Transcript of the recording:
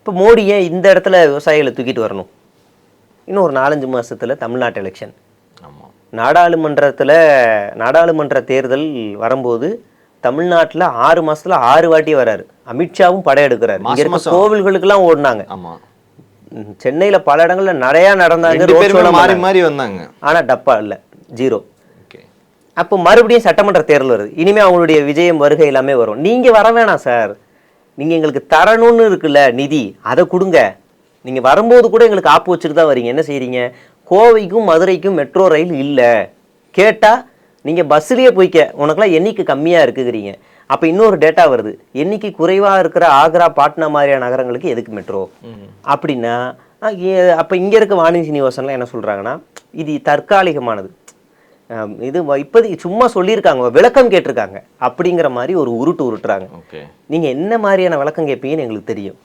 இப்போ மோடி ஏன் இந்த இடத்துல விவசாயிகளை தூக்கிட்டு வரணும்? இன்னும் ஒரு 4-5 மாசத்துல தமிழ்நாட்டு எலெக்ஷன். ஆமாம். நாடாளுமன்ற தேர்தல் வரும்போது தமிழ்நாட்டில் 6 மாசத்துல 6 வாட்டி வராரு. அமித்ஷாவும் படையெடுக்கிறாரு. இங்க இருக்க கோவில்களுக்கெல்லாம் ஓடினாங்க. ஆமா. சென்னையில பல இடங்கள்ல நிறையா நடந்தாங்க. மாறி மாறி வந்தாங்க. ஆனா டப்பா இல்லை, 0. ஓகே. அப்போ மறுபடியும் சட்டமன்ற தேர்தல் வருது. இனிமே அவங்களுடைய விஜயம் வருகை எல்லாமே வரும். நீங்க வர வேணாம் சார், நீங்க எங்களுக்கு தரணும்னு இருக்குல்ல நிதி, அதை கொடுங்க. நீங்க வரும்போது கூட எங்களுக்கு ஆப்பு வச்சுட்டு தான் வரீங்க. என்ன செய்றீங்க? கோவைக்கும் மதுரைக்கும் மெட்ரோ ரயில் இல்லை கேட்டா நீங்க பஸ்லயே போய்க்க, உனக்குலாம் எண்ணிக்கை கம்மியா இருக்குங்கிறீங்க. அப்ப இன்னொரு டேட்டா வருது, எண்ணிக்கை குறைவா இருக்கிற ஆக்ரா, பாட்னா மாதிரியான நகரங்களுக்கு எதுக்கு மெட்ரோ அப்படின்னா, அப்ப இங்க இருக்க வாணி சீனிவாசன்லாம் என்ன சொல்றாங்கன்னா, இது தற்காலிகமானது, இது இப்போதைக்கு சும்மா சொல்லியிருக்காங்க, விளக்கம் கேட்டிருக்காங்க அப்படிங்கிற மாதிரி ஒரு உருட்டுறாங்க. நீங்க என்ன மாதிரியான விளக்கம் கேட்பீங்கன்னு எங்களுக்கு தெரியும்.